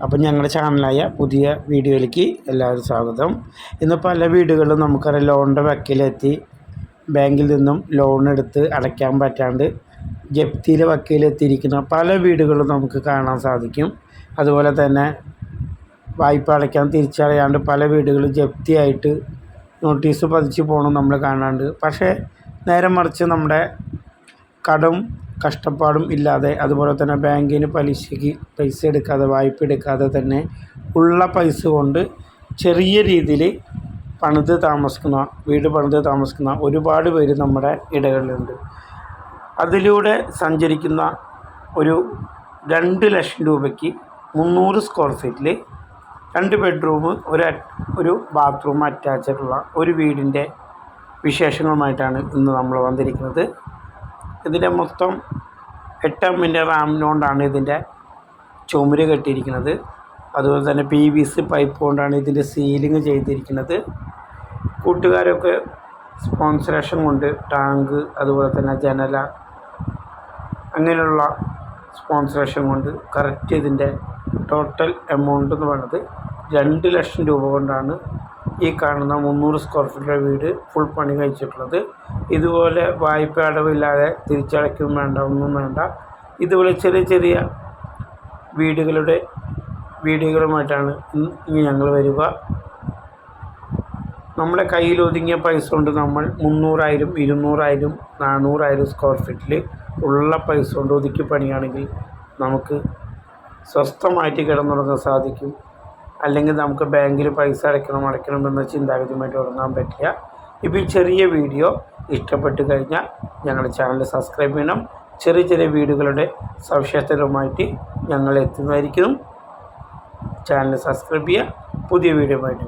അപ്പം ഞങ്ങളുടെ ചാനലായ പുതിയ വീഡിയോയിലേക്ക് എല്ലാവരും സ്വാഗതം. ഇന്ന് പല വീടുകളിലും നമുക്കറിയാം ലോണിൻ്റെ വക്കീലെത്തി ബാങ്കിൽ നിന്നും ലോൺ എടുത്ത് അടയ്ക്കാൻ പറ്റാണ്ട് ജപ്തിയിലെ വക്കീലെത്തിയിരിക്കുന്ന പല വീടുകളും നമുക്ക് കാണാൻ സാധിക്കും. അതുപോലെ തന്നെ വായ്പ അടയ്ക്കാൻ തിരിച്ചറിയാണ്ട് പല വീടുകളും ജപ്തിയായിട്ട് നോട്ടീസ് പതിച്ച് പോകണം നമ്മൾ കാണാണ്ട്. പക്ഷേ നേരെ മറിച്ച് നമ്മുടെ കടം കഷ്ടപ്പാടും ഇല്ലാതെ, അതുപോലെ തന്നെ ബാങ്കിന് പലിശയ്ക്ക് പൈസ എടുക്കാതെ, വായ്പ എടുക്കാതെ തന്നെ ഉള്ള പൈസ കൊണ്ട് ചെറിയ രീതിയിൽ വീട് പണിത് താമസിക്കുന്ന ഒരുപാട് പേര് നമ്മുടെ ഇടകളിലുണ്ട്. അതിലൂടെ സഞ്ചരിക്കുന്ന ഒരു 2 ലക്ഷം രൂപയ്ക്ക് 300 സ്ക്വയർ ഫീറ്റിൽ 2 ബെഡ്റൂം ഒരു ബാത്റൂം അറ്റാച്ചിട്ടുള്ള ഒരു വീടിൻ്റെ വിശേഷങ്ങളുമായിട്ടാണ് ഇന്ന് നമ്മൾ വന്നിരിക്കുന്നത്. ഇതിൻ്റെ മൊത്തം 8 എമ്മിൻ്റെ റാം കൊണ്ടാണ് ഇതിൻ്റെ ചുമര് കെട്ടിയിരിക്കുന്നത്. അതുപോലെ തന്നെ PVC പൈപ്പ് കൊണ്ടാണ് ഇതിൻ്റെ സീലിംഗ് ചെയ്തിരിക്കുന്നത്. കൂട്ടുകാരൊക്കെ സ്പോൺസറേഷൻ കൊണ്ട് ടാങ്ക്, അതുപോലെ തന്നെ ജനല, അങ്ങനെയുള്ള സ്പോൺസറേഷൻ കൊണ്ട് കറക്റ്റ് ഇതിൻ്റെ ടോട്ടൽ എമൗണ്ട് എന്ന് പറയുന്നത് 2 ലക്ഷം രൂപ കൊണ്ടാണ് ഈ കാണുന്ന 300 സ്ക്വയർ ഫീറ്റിലെ വീട് ഫുൾ പണി കഴിച്ചിട്ടുള്ളത്. ഇതുപോലെ വായ്പ അടവില്ലാതെ തിരിച്ചടയ്ക്കും വേണ്ട, ഒന്നും വേണ്ട. ഇതുപോലെ ചെറിയ ചെറിയ വീടുകളുമായിട്ടാണ് ഇനി ഞങ്ങൾ വരിക. നമ്മുടെ കയ്യിൽ ഒതുങ്ങിയ പൈസ കൊണ്ട് നമ്മൾ 300,000, 200,000, 400,000 സ്ക്വയർ ഫീറ്റിൽ ഉള്ള പൈസ കൊണ്ട് ഒതുക്കി പണിയാണെങ്കിൽ നമുക്ക് സ്വസ്ഥമായിട്ട് കിടന്നുറങ്ങാൻ സാധിക്കും. അല്ലെങ്കിൽ നമുക്ക് ബാങ്കിൽ പൈസ അടയ്ക്കണമെന്ന ചിന്താഗതിയുമായിട്ട് ഉറങ്ങാൻ പറ്റില്ല. ഇപ്പോൾ ഈ ചെറിയ വീഡിയോ ഇഷ്ടപ്പെട്ട് കഴിഞ്ഞാൽ ഞങ്ങളുടെ ചാനൽ സബ്സ്ക്രൈബ് ചെയ്യണം. ചെറിയ ചെറിയ വീടുകളുടെ സവിശേഷതകളുമായിട്ട് ഞങ്ങൾ എത്തുന്നതായിരിക്കും. ചാനൽ സബ്സ്ക്രൈബ് ചെയ്യുക. പുതിയ വീഡിയോ ആയിട്ട്